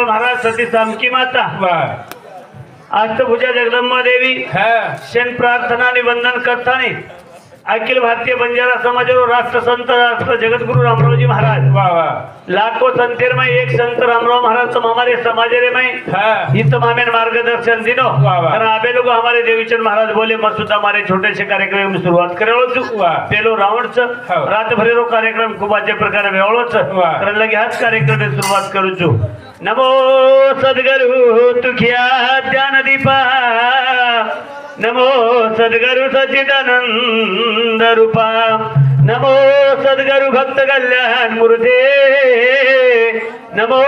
महाराज सती सामकी माता वाह अष्टभुजा जगदंबा देवी क्षण प्रार्थना निबंधन करताना अखिल भारतीय बंजारा समाज और राष्ट्र संत राष्ट्र जगतगुरु रामरावजी महाराज वाह वाह लाखों संतेर में एक संत रामराव महाराज तुम हमारे समाजरे में हित मामेन मार्गदर्शन दिनो कारण आबे लोग हमारे देवीचंद महाराज बोले मसूद हमारे छोटे से कार्यक्रम की शुरुआत करेलो छु पेलो रावण च रात भरेरो कार्यक्रम खूप अच्छे प्रकारे वेळो च कारण लगे हाच कार्यक्रम की शुरुआत करू छु नमो सद्गुरु तुखिया ज्ञान दीपा नमो सद्गुरु सच्चिदानंद रूपा नमो सद्गुरु भक्त कल्याण मूर्ते नमो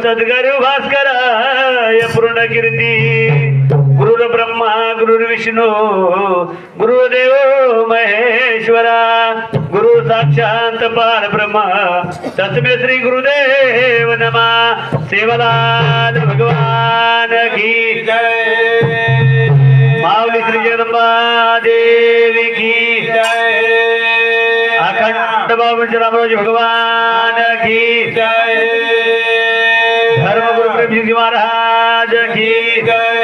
सद्गुरु भास्कराय पूर्ण कीर्ती गुरुर ब्रह्मा गुरुर विष्णु गुरुदेव महेश्वरा गुरु साक्षात पार ब्रह्मा तस्मै श्री गुरुदेव नमः सेवालाल भगवान की जय माऊली श्री जगदंबा देवी की जय अखंड बाबू रामरावजी भगवान की जय धर्म गुरु प्रेम जी महाराज की जय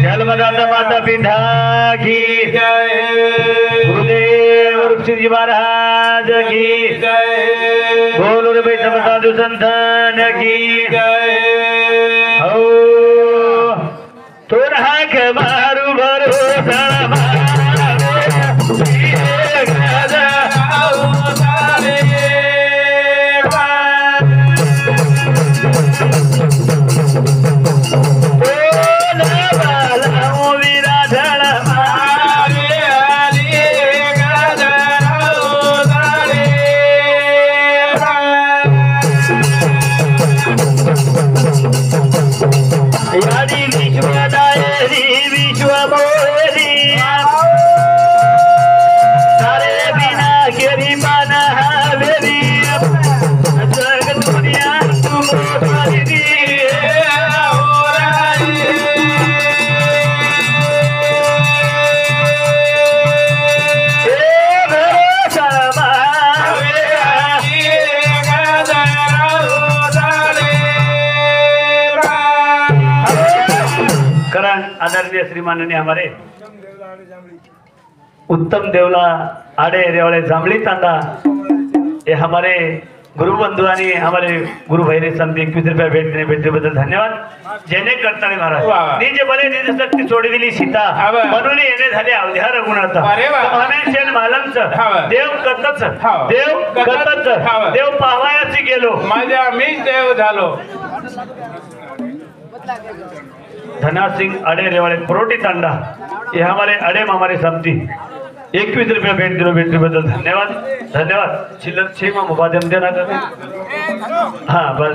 जन्मदाता माता पिता की जय गुरुदेव ऋषि जी महाराज की जय बोलो रे सब साधु संतन की जय हो तोर हाक मारू भरोसा आदरणीय श्रीमान ने हमारे उत्तम देवला आड़े रेवाड़े जांबली तांडा ये हमारे गुरु बंधुआनी हमारे गुरु भाई ने समझे 21 रुपया भेटने बदल धन्यवाद जेने करता महाराज निजे बले निजे शक्ती सोडी दिली सीता म्हणून येणे झाले अवध्या रघुनाथ म्हणून शेन मालमच देव कतच देव पाहायाची गेलो माझ्या मीच देव झालो धना सिंह अड़े रेवाड़े प्रोटी तांडा ये हमारे अड़े हमारे समझी 21 रुपया भेंट दिलो भेंट बदल धन्यवाद धन्यवाद चिल्लर 6 माध्यम देना कर हाँ बस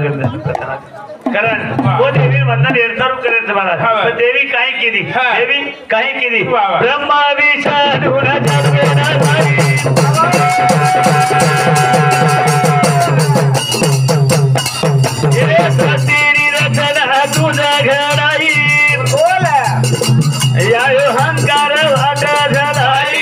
कारण वो देवी वंदन एरतारू करे महाराज तो देवी काही केली देवी काही केली ब्रह्मा विष्णु तेरी रचना तुझा घडाई बोला या हंकार वाटा झालाई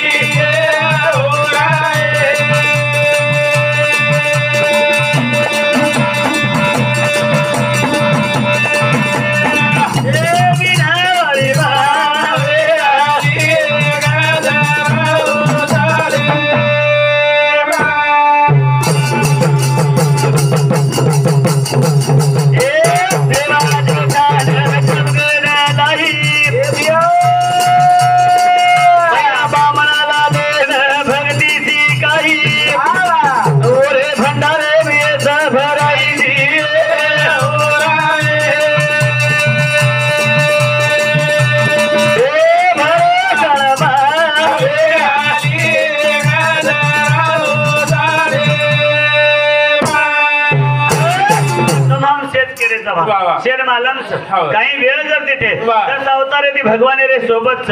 शेर मालमच काही वेळ जर तिथे जस अवतार ती भगवान रे सोबतच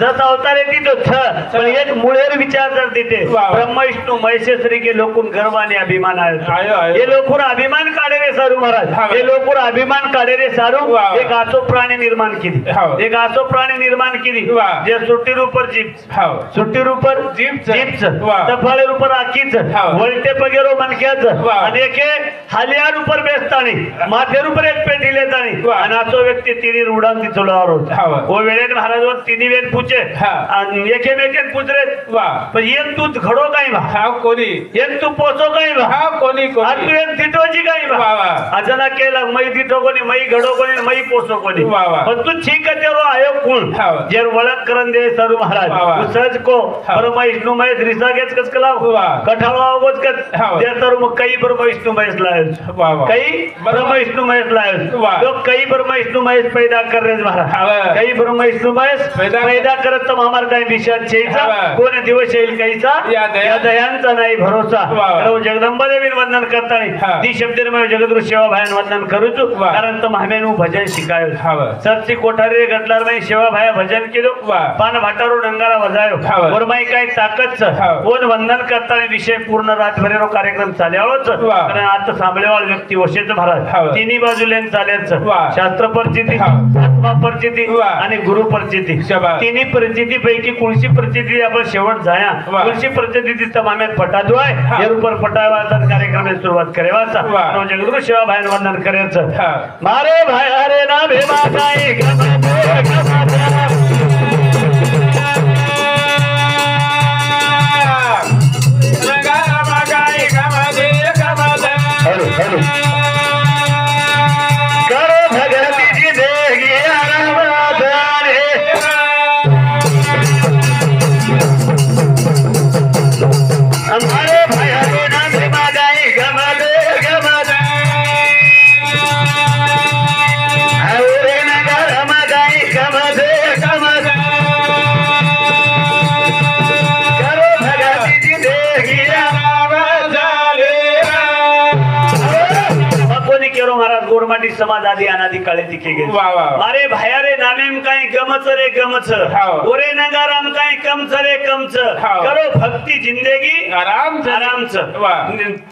जस अवतार ती तो पण एक मुळेर विचार जर तिथे ब्रह्म विष्णू महेश्वरी के लोकून गर्वाने अभिमान आहे हे लोकून अभिमान काढे रे सारू महाराज हे लोकून अभिमान काढे रे सारू एक आसो प्राणी निर्माण केली एक आसो प्राणी निर्माण केली जे सुट्टी रूपर जीप सुट्टी रूपर जीपच तफाळे रूपर आकीच वळटे पगेरो मनक्याच आणि एके हालिया रूपर बेस्तानी माथे रूपर एक पेटी लेतानी वाह. आणि असो व्यक्ती तिने उडान ती चढवणार हा. होत वो वेळेत महाराज तिन्ही वेळ पूछे हा. आणि एकेमेकेन पूछरे वा पण येन तू घडो काय बा हा कोणी येन तू पोचो काय बा हा कोणी आज कोणी तू येन तिटोची काय बा वा वा अजना केला मै तिटो कोणी मै घडो कोणी मै पोचो कोणी वा वा. पण तू ठीक आहे तेरो आयोग कोण हा. जे वळख करण दे सरू महाराज वा वा. तू सहज को हा. परम विष्णू महेश रिसा घेच कस कला वा. कठाळा आवाज कर हा. ते तर मग काही परम विष्णू महेश लायल वा वा काही ब्रह्म विष्णू महेश लायल वा. लोग काही ब्रह्म विष्णू महेश पैदा कर रहे महाराज हा. काही ब्रह्म विष्णू महेश पैदा- पैदा करत तर हमारा काही विषयात छेचा हा. कोण दिवस येईल काहीचा या दया- या दयांचा नाही भरोसा वा वा. कारण जगदंबा देवी वंदन हा. करताना ती शब्दमय जगद्गुरु सेवा भायन वंदन करूच वा. कारण तर हमेनु भजन शिकायो हा वा. सरसी कोठारी गटलार में सेवा भाया भजन केलो वा. पान भाटारो डंगारा वजायो हा वा. गोरमाई काय ताकद हा. कोण वंदन करताना विषय पूर्ण रातभरेरो कार्यक्रम चाल्यावच वा. कारण आता सांभळेवाळ व्यक्ती वशेच महाराज हा वा. तिन्ही बाजूलेन चाल्याच वा. शास्त्र परिचिती हा. आत्मा परिचिती वा. आणि गुरु परिचिती शाबास. तिन्ही परिचिती पैकी कुळशी परिचिती आपण शेवट जाया वा. कुळशी परिचिती तमामेत पटादो आहे हा. या रूपर पटावाचा कार्यक्रम सुरुवात करेवाचा वा. आणि जगद्गुरु सेवा भायन वंदन करायचं हा. मारे भाई अरे ना भेमा काय करो भगती जी देगी आरामादारे हमारे भाई अरे ना भेमा काय गमदे गमदे अरे नगर मगाई गमदे गमदे करो भगती जी देगी कोणी केरो महाराज गोरमाटी समाज आदि अनादि काळे तिके गे वा वा मारे भायारे नामेम काय गमच रे गमच हाव. ओरे नगाराम काय कमच रे कमच हाव. करो भक्ती जिंदगी आराम से- आरामच वा.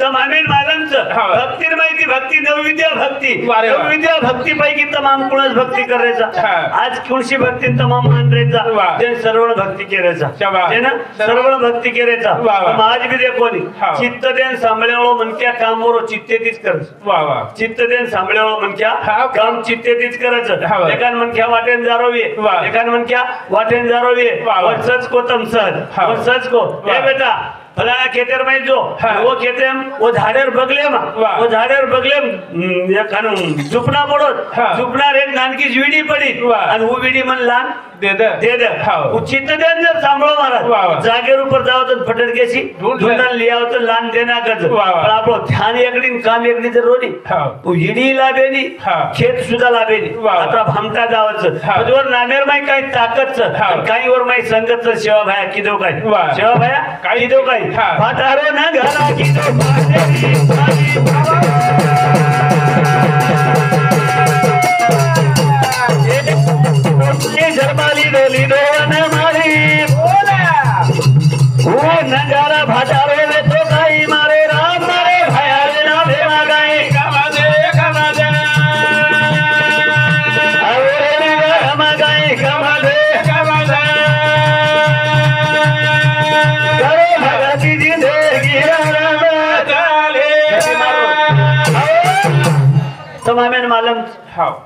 तमामेन मालमच हाव. भक्तीर माहिती भक्ती नवविद्या भक्ती वारे वा. नवविद्या भक्ती पैकी तमाम कुणच भक्ती करायचा हाव. आज कुणशी भक्ती तमाम मानरेचा वा. ते सर्व भक्ती करायचा शाबास. ते ना सर्व भक्ती करायचा वा वा. आज बी दे कोणी हाव. चित्त देन सांभाळ्यावळो म्हणक्या कामवर चित्ते तीच करायचं वा वा चित्त देन सांभाळ्यावळो म्हणक्या हाव. काम चित्ते तीच करायचं हाव. एकान म्हणक्या वाटेन जारोवी वा. एकान म्हणक्या वाटेन जारोवी वा वा. सच को तम सच हाव. और सच को वा. ए बेटा फलाना खेतेर में जो हाँ. वो खेते वो झाडेर बगले मा वाह. वो झाडेर बगले एखान झुपना पडोत हाँ. झुपना रे नानकी विडी पडी वाह. आणि वो विडी मन लान दे दे दे दे हाव. चित्त देन जर सांभाळो वाह, वाह. महाराज जागेर ऊपर जाओ तो फटडकेसी ढूंढ ले. ढूंढन लिया तो लान देना गज वाह, वाह. पण आपलो ध्यान एकडी काम एकडी जर रोडी हाव. वो हिडी लाभेनी हाँ. खेत सुद्धा लाभेनी वाह, वाह. आता भामटा जावचं हाँ. त्याच्यावर नामेर माई काही ताकदच हाँ. काही वर माई संगतच सेवा भाया किदो काय वाह. सेवा भाया काही- किदो काय हाँ. फाटारो ना घरा किदो जरमाली डोली डोन मारी ओ नगारा भाटारो में तो काही मारे राम मारे भयारे ना भेमा गाय गमदे गमदे अरे नगारा मा गाय गमदे गमदे करो भगती जिंदगी तमामेन मालम हाव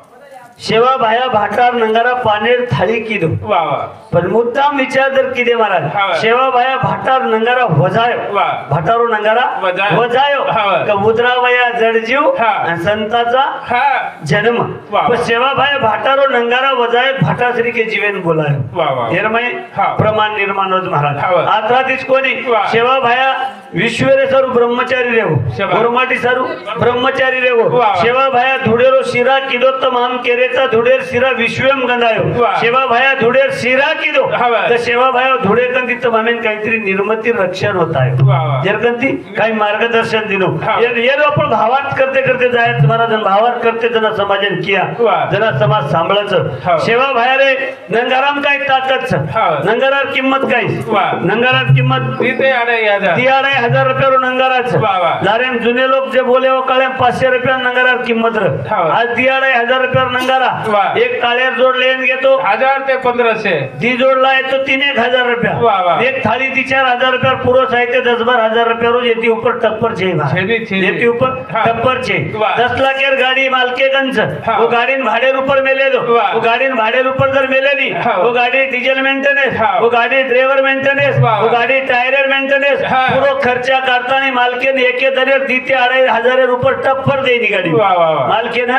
सेवा भाया भाटार नंगारा पानेर थाळी किदो वा वा पण मुद्दाम विचार जर किदे हा. महाराज सेवा भाया भाटार नंगारा वजायो वा. भाटारो नंगारा वजायो. वजायो हा. का उदरावया जडजीव हा. आणि संताचा हा जन्म वा. पण सेवा भाया भाटारो नंगारा वजायो भाटाश्री के जीवन बोलायो वा वा निर्मय हा. प्रमाण निर्माण होत महाराज हा. आता तीच कोणी वा. सेवा भाया विश्वेरे सरू ब्रह्मचारी रेवो सेवा. गोरमाटी सरू ब्रह्मचारी रेवो वा. सेवा भाया धुडेरो शिरा किदो तमाम केरेचा धुडेर शिरा विश्वम गंधायो वा. सेवा भाया धुडेर शिरा किदो हा. तर सेवा भाया धुडे कंती तमामेन काहीतरी निर्मती रक्षण होत आहे वा वा जर कंती काही मार्गदर्शन दिनो हा. ये आपण भावात करते करते जायचं महाराज भावात करते जना समाजन किया वा. जना समाज सांभाळायचं हा. सेवा भाया रे नंगाराम काय ताकदच हा. नंगारार किंमत काय वा. नंगारार किंमत तिथे आडे या जा ती आडे 1000 रुपये नंगाराच लारे जुने लोग जे बोले वो काळे 500 रुपये नंगारार किंमत आज दियाडा 1000 रुपये नंगारा एक काळ्यार जोड लेन घेतो 1000 ते 1500 दी जोडला येतो 3-1000 रुपये एक थाली दी 4000 रुपये पूरो साहित्य 10-12 रुपये रोज येती ऊपर टप्पर छे येती ऊपर टप्पर छे 10 लाख एर गाड़ी मालकेगंज वो गाड़ी भाड़े ऊपर मिले दो वो गाड़ी भाड़े ऊपर जर मिले दी वो गाड़ी डीजल मेंटेनेंस वो गाड़ी ड्राइवर मेंटेनेंस वो गाड़ी टायर मेंटेनेंस पूरो खर्चा करता नहीं मालके ने एक दरेर दीते 2500 ऊपर टप्पर देनी गाड़ी मालके ना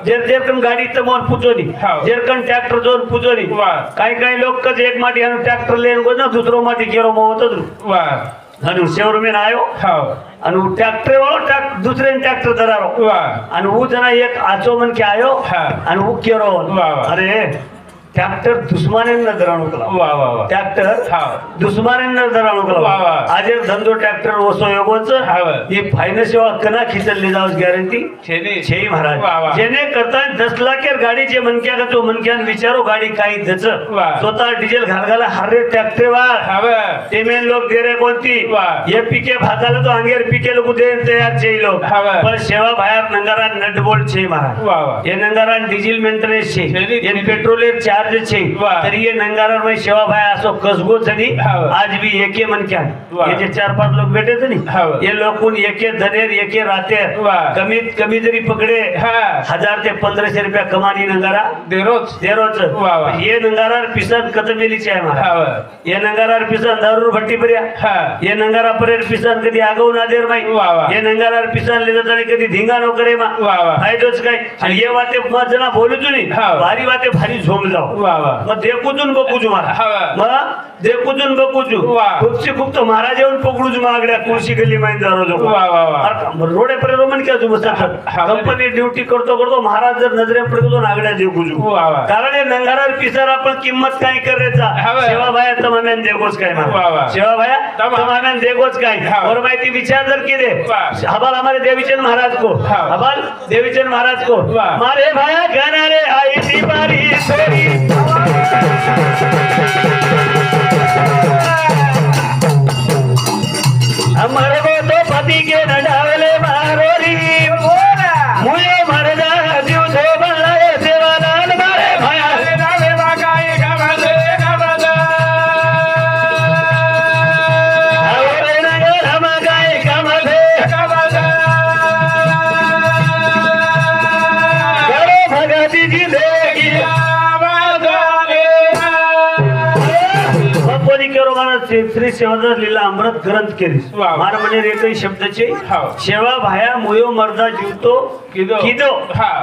जेर जेर कन गाड़ी तमोन पूछो नी जेर कन ट्रैक्टर जोन पूछो नी काही लोग कज एक माटी अनु ट्रॅक्टर लेन गो ना दुसरो माटी केरो मोहतो अनु शेवर में आयो अनु ट्रॅक्टर वालो दुसरे ट्रॅक्टर दरारो अनु वो जना एक आचो मन के आयो अनु वो केरो अरे ट्रॅक्टर दुश्मने नजराणो कला ट्रॅक्टर दुश्मने नजराणो कला आज धंदो ट्रॅक्टर ओसो योगोच ये फायनान्स सेवा कना खिचली जावस गॅरंटी छे महाराज जेने करता 10 लाख एर गाडी जे मनक्या का तो मनक्यान विचारो गाडी काही दच स्वतः डिझेल घालगाला हरे ट्रॅक्टर वा पेमेंट लोग दे रे कोणती ये पीके भागाला तो अंगेर पीके लोग दे तयार छे लोग पण सेवा बाहेर नंगारा नट बोल्ट छे महाराज ये नंगारा डिझेल मेंटेनन्स छे ये पेट्रोल चार्ज छे तर ये नंगारा में सेवा भाई असो कसगो छनी आज भी एके मन क्या ये जे 4-5 लोग बैठे थे नी ये लोगों एके धनेर एके रातेर कमीत कमी जरी पकड़े 1000 ते 1500 रुपया कमानी नंगारा देरोच ये नंगारा पिसन कतमेली छे महाराज ये नंगारा पिसन दारू भट्टी पर्या ये नंगारा परेर पिसन कदी आगो ना देर माई ये नंगारा पिसन ले जाता कदी धींगा नो करे मा फायदोच काय ये वाते मत जना बोलू तू नी भारी वाते भारी झोम जाओ मग देखून बघूच मला मग देखून बघूच खूपशी खूप तो महाराज येऊन पकडूच मागड्या कुळशी गल्ली माहिती जारो रोडे परे रोमन क्या तू बसता कंपनी ड्यूटी करतो महाराज जर नजरे पडतो नागड्या देखूच कारण हे नंगारार पिसार आपण किंमत काय करायचा सेवा भाया तमाम्यान देखोच काय सेवा भाया तमाम्यान देखोच काय और माहिती विचार जर केले हबाल हमारे देवीचंद महाराज को हबाल देवीचंद महाराज को मारे भाया गाना रे आई ती बारी सोरी हमारे को तो पति के न डाले मारोरी मुझे मरदा दियो तो बनाए सेवालाल मारे भया डाले बागाए गमले और नगर हम गाए गमले करो भगती जी देगी श्री सेवादास लीला अमृत ग्रंथ केली मार म्हणजे एकही शब्दचे सेवा भाया मुयो मर्दा जीवतो किदो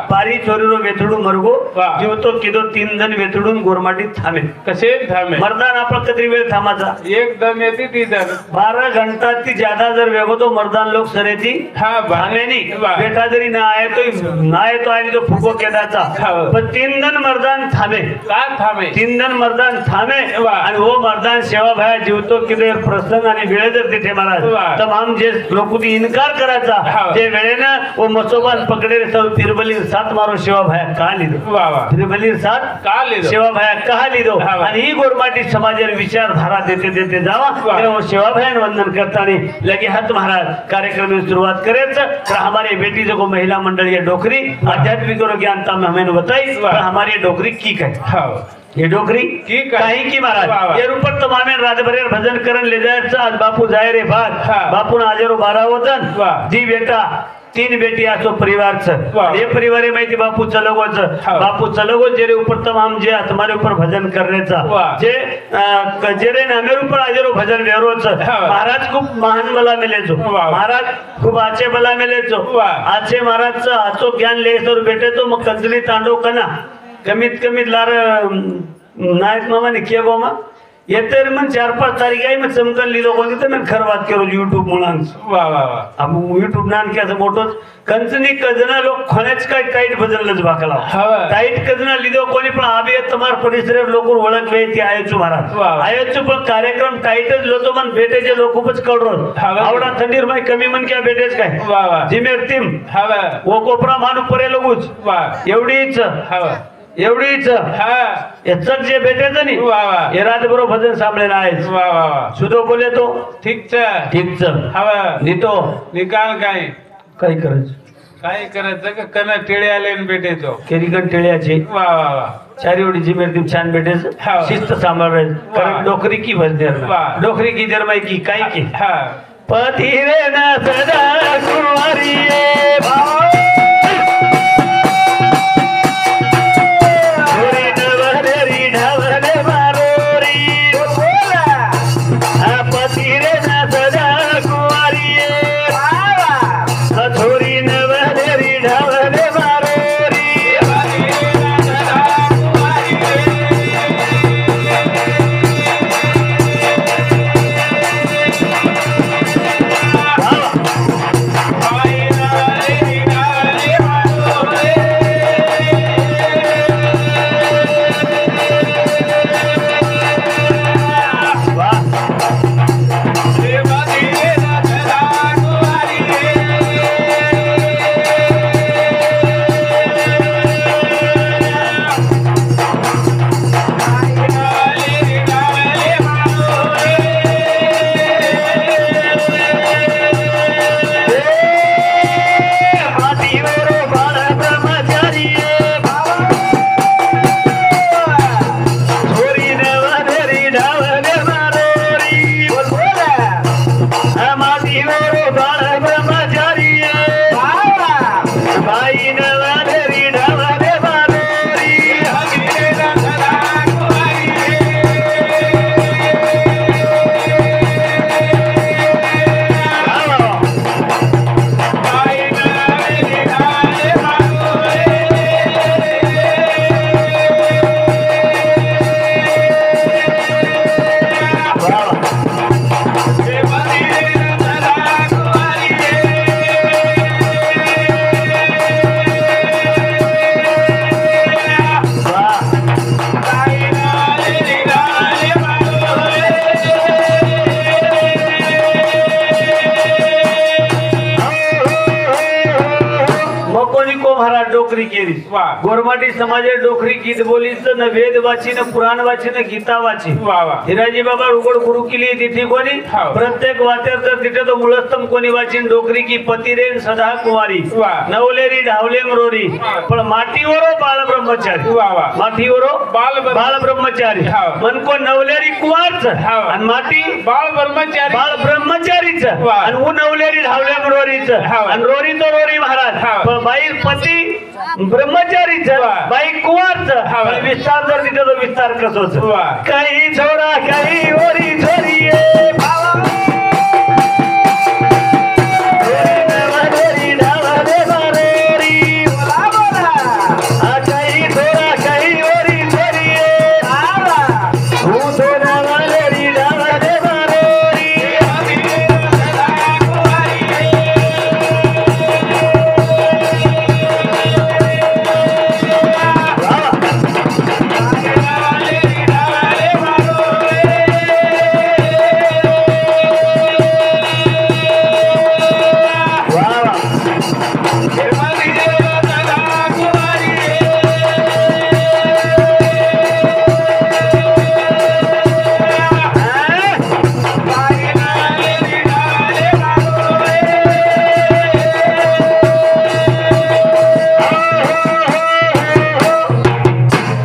पारी चोरीरो वेथडू मरगो जीवतो किदो 3 जण वेथडून गोरमाटी थांबे कसे थांबे मर्दान आपण कधी वेळ थांबाचा एक दम येते ती दर 12 घंटा ती ज्यादा जर वेगो तो मर्दान लोक सरेती भांगेनी बेटा जरी ना आए तो आणि तो फुको केदाचा पण 3 जण मर्दान थांबे का थांबे 3 जण मर्दान थांबे आणि वो मर्दान सेवा भाया जीवतो किदो एक प्रसंग आणि वेळ जर तिथे महाराज तमाम जे लोकुनी इनकार करायचा जे वेळेने वो मसोबान पकड़े सब फिरबली 7 मारो सेवा भाया का लिदो फिरबली 7 का लिदो सेवा भाया कहा लिदो आणि ही गोरमाटी समाजेर विचारधारा देते जावा तेव्हा सेवा भाया वंदन करतानी लगे हाथ महाराज कार्यक्रम में शुरुआत करेच तर हमारे बेटी जो महिला मंडल ये डोकरी आध्यात्मिक और ज्ञानता में हमें बताई पर हमारी डोकरी की कहे ये डोकरी की काही की महाराज ये ऊपर तमामे रात भरेर भजन करण ले जायचं आज बापू जाय रे भात बापू हजारो 12 वतन जी बेटा 3 बेटी असो परिवार ये परिवार माहिती बापू चलगो जेरे ऊपर तमाम जे तुम्हारे ऊपर भजन करण्याचा जे जेरे नामेर ऊपर आजेरो भजन वेरोच महाराज खूप महान मला मिलेचो महाराज खूप आचे मला मिलेचो आचे महाराज आचो ज्ञान लेसर भेटेतो मग कंजली तांडव कना कमीत लार नायक मामा ने किया गोमा येते मन 4-5 तारीख आई मैं चमकन लीलो कोणी तर मैं खर बात करू YouTube मुळांच अब YouTube नान के असं मोठोच कंचनी कजना लोक खणेच काय टाईट बदललंच बाकला टाईट कजना लीधो कोणी पण आबे तुम्हार परिसर लोक ओळख वे ती आयोच महाराज आयोच पण कार्यक्रम टाईटच लोतो मन भेटेचे लोक खूपच कळरो आवडा थंडीर माय कमी मन क्या भेटेच काय जिमेर टीम वो कोपरा मानु परे लगूच एवढीच एवढीच हा याच जे भेटायचं नाही वा वा हे रातभर भजन सांभळेला आहेच वा वा वा सुधो बोले तो ठीक छ ठीकच हवा नितो निकाल काय काही करायचं काय करायचं का कना टिळे आले न भेटेतो केरीकन टिळ्याचे वा वा वा चारी ओळीची मेरती छान भेटेच हा. शिस्त सांभाळायचं वा. कारण डोकरी की भजनेर वा. डोकरी की दरमाई की काय की हा पती रे ना सदा कुमारी ये भाव थोडी नवरी ढावले मारोरी हा पती रे ना सदा कुमारी ये भाव थोडी नवरी ढावले मारोरी डोकरी केली वा. गोरमाटी समाजे डोकरी गीत बोलीच न वेद वाची न पुराण वाची न गीता वाची वा वा हिराजी बाबा उघड गुरु केली तिथे कोणी हाव. प्रत्येक वाचर तर तिथे तो मुळस्तम कोणी वाचीन डोकरी की पतिरेन सदा कुवारी वा. नवलेरी ढावले मरोरी हा. पण मातीवरो बाळ ब्रह्मचारी वा वा मातीवरो बाळ ब्रह्मचारी हाव. मनको नवलेरी कुवारच हाव. आणि माती बाळ ब्रह्मचारी बाळ ब्रह्मचारीच वा. आणि ऊ नवलेरी ढावले मरोरीच हाव. आणि रोरी तो रोरी महाराज हाव. पण बाई पती ब्रह्मचारीच वा. बाई कुवारच हाव. आणि विस्तार जर तिथे तो विस्तार कसोच वा. काही छोरा काही ओरी छोरी ये भावा ओरी नवलेरी ढावले मरोरी बोला बोला काही छोरा काही ओरी छोरी ये भावा ऊ तो नवलेरी ढावले मरोरी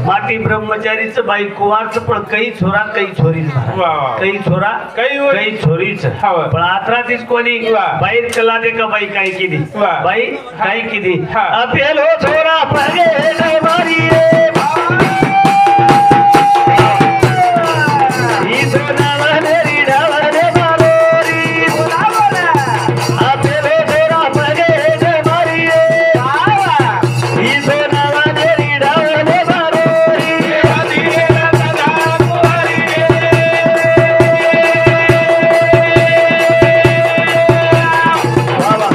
माटी ब्रह्मचारीच बाई कुवारच पण काही छोरा काही छोरीच वा वा काही छोरा काही ओरी. काही छोरीच हाव. पण आत्रातीच कोणी वा. बाहेर कला दे का बाई काय केली वा. बाई काय केली हा. अपेलो छोरा पगे मारी ये ही सोना वनेरी ढावले मारोरी बोला बोला अपेलो छोरा पगे मारी ये ही सोना वनेरी ढावले मारोरी बाबा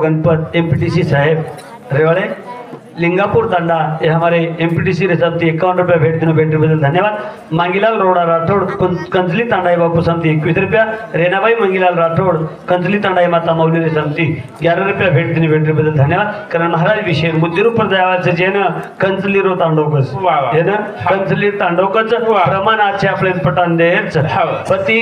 गणपत एमपीटीसी साहेब रेवाड़े लिंगापुर तांडा ये हमारे एमपीटीसी रेसमती 51 रुपया भेंट देने भेंट बदल धन्यवाद। मांगीलाल रोड़ा राठौड़ कंचली तांडा ये बापू समती 21 रुपया। रेनाबाई मंगीलाल राठौड़ कंचली तांडा ये माता मौली रेसमती 11 रुपया भेंट देने भेंट बदल धन्यवाद। कारण महाराज विषय मुद्देरू पर दयावाचे जेन कंचली रो तांडवकच जेन कंचली तांडवकच प्रमाण आजचे आपले पटान देच पती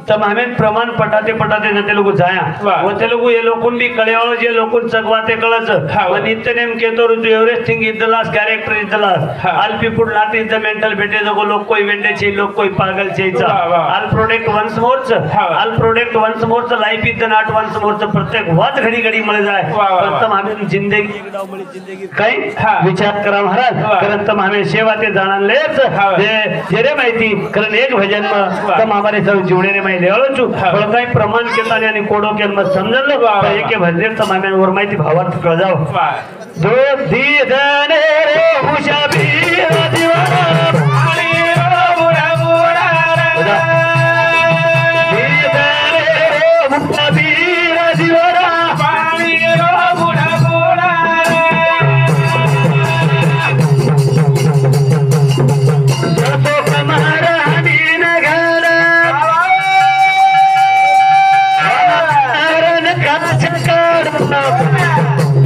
तब हमें प्रमाण पटाते पटाते जते लोग जाया वो ते लोग ये लोकून भी कळेवाळो जे लोकून चगवाते कळच व नित्य नेम केतो रुजु एवरेस्ट थिंग इदलास कैरेक्टर इदलास all people not in the mental बेटे जो लोग कोई वेंडे छे लोग कोई पागल छे ऑल प्रोडक्ट वंस मोरच ऑल प्रोडक्ट वंस मोरच लाइफ इज नॉट वंस मोरच प्रत्येक वाद घडी घडी मळे जाय तम हमें जिंदगी एकडाव मळे जिंदगी काय विचार करा महाराज कारण तम हमें सेवा ते जाणलेच जेरे माहिती कारण एक भजन तम हमारे सब जुड़े रे लेवलो छु पण काही प्रमाण केताने आणि कोडो केल मत समजलं एके भजनेर तमामेन वर माहिती भावार्थ कळ जाव दो दीदने रे हुशाबी दिवाना पाणी रो बुडा बुडा दीदने रे हुशाबी दिवाना पाणी रो बुडा बुडा तो कमारा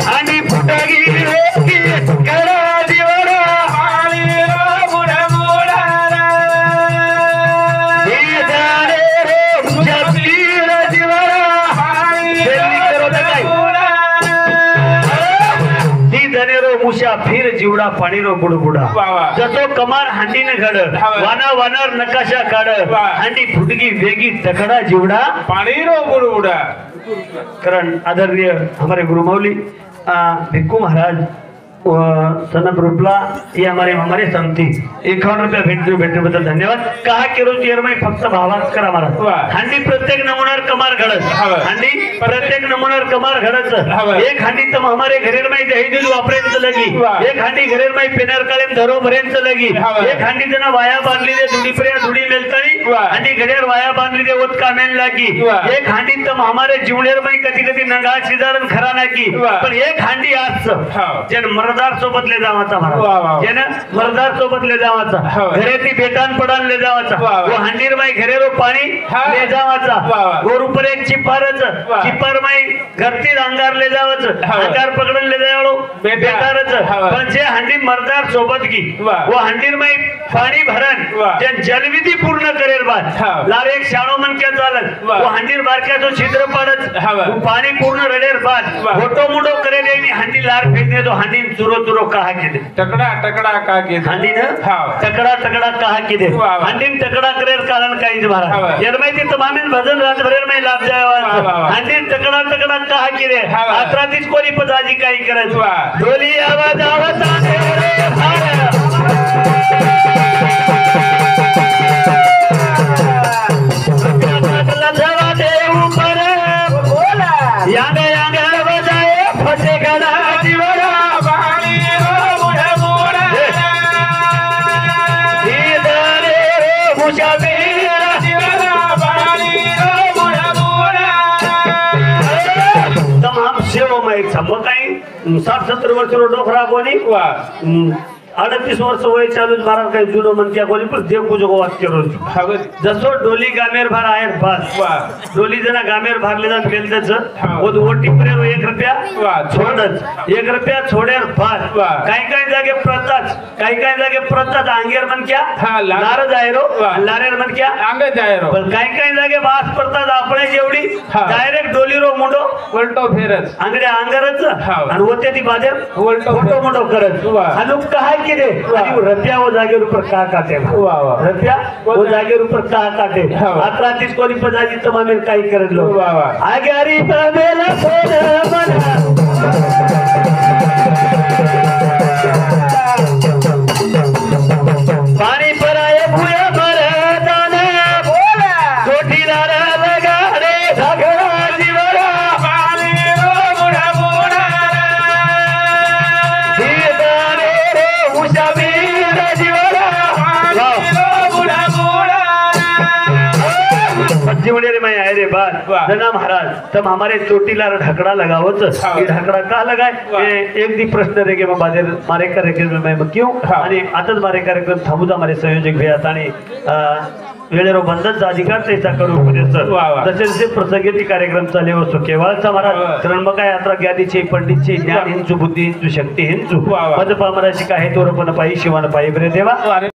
आणि फुटगी करा दिवरा पाणी रो बुडा बुडा रे मुजबीर दिवरा पाणी रो मुसाफिर जीवडा पाणी रो बुडबुडा जसो कमार हांडी न घड वाना वानर नकाशा काढ हांडी फुटगी वेगी तकडा जीवडा पाणी रो बुडबुडा। कारण आदरणीय हमारे गुरु मौली भिक्खू महाराज सनब रूपला ये हमारे संती 51 रुपया भेट बद्दल धन्यवाद। कहा के रोज येर में फक्त भावाच करा महाराज हांडी प्रत्येक नमुनार कमार घडच हांडी प्रत्येक नमुनार कमार घडच एक हांडी तम हमारे घरेर में दही दूध वापरेंच लगी एक हांडी घरेर में पेनर काळेम धरो भरेंच लगी एक हांडी जना वाया बांधली दे दुडी पर्या दुडी मेलतणी हांडी घडेर वाया बांधली दे ओत कामेन लागी एक हांडी तम हमारे जीवनेर में कधी कधी नंगा शिदारन खरा नाकी पण एक हांडी आज जन मरदार सोबत ले जावाचा महाराज जेना मरदार सोबत ले जावाचा घरे ती बेटान पडान ले जावाचा वो हांडीर माई घरेरो पाणी ले जावाचा गोर ऊपर एक चिपारच चिपार माई घरती अंगार ले जावाच अंगार पकडन ले जावळो बेटारच पण जे हांडी मरदार सोबत की वो हांडीर माई पाणी भरन जे जलविधी पूर्ण करेल बाद लार एक शाळो मन के चालत वो हांडीर बारक्याचो छिद्र पडत पाणी पूर्ण रडेर बाद फोटो मुडो करेल आणि हांडी लार फेकने तो हांडी चुरो चुरो कहा के दे टकड़ा टकड़ा कहा के हांडी न टकड़ा टकड़ा कहा के दे हांडी टकड़ा करेर कारण काईज महाराज यार माहिती तमामेन भजन रात भरेर में लाभ जाय हांडी टकड़ा टकड़ा कहा के दे आत्रातीच कोणी पदाजी काही करत ढोली आवाज आवता रे तमाम 60-70 वर्ष डोखरा कोणी 38 वर्ष वय चालू महाराज काही जुनो मन क्या कोणी पण देखो जो वाक्य रोज जसो डोली गामेर भार आहे बस डोली जना गामेर भार ले जात गेल त्याच वो ओटी परे 1 रुपया छोडच 1 रुपया छोडेर भार काही जागे प्रताच अंगेर मन क्या लार जायरो लारेर मन क्या अंग जायरो पण काही जागे बास प्रताच आपणे जेवढी डायरेक्ट डोली रो मुंडो उलटो फेरच अंगडे अंगरच आणि होते ती बाजे उलटो मुंडो करत हनुक काय केले आणि रत्या वो जागेर ऊपर का काटे रत्या वो जागेर ऊपर का काटे आता तीच कोणी पदाजी तमामेन काही करत लो आगारी प्रमेला सोड पाणी पराय भुया मरदाना बोला कोठीदार लगा रे झगडा जीवरा पाणी रो बुडा बुडा दीदारे रे उशाबीर जीवरा पाणी रो बुडा बुडा पच्ची मुळे रे मैं आए रे बात वाह। जना महाराज तब हमारे चोटीला ढकड़ा लगावच हाँ। ये ढकड़ा का लगाय वाह। एक दी प्रश्न रे के मग माझे मारे कार्यक्रम में मग क्यों हाँ। आणि आताच मारे कार्यक्रम थांबूचा मारे संयोजक भैयात आणि वेळेरो बंधनचा अधिकार त्याचा करू उपदेश वाह, वाह। जसे जसे प्रसंगी ती कार्यक्रम चाले असतो केवळचा महाराज वाह। त्रणमका यात्रा ज्ञानीचे पंडितचे ज्ञान हिंचू बुद्धी हिंचू शक्ती हिंचू वाह, वाह। मज पामराची काय तोरपण पायी शिवान पायी बरे देवा अरे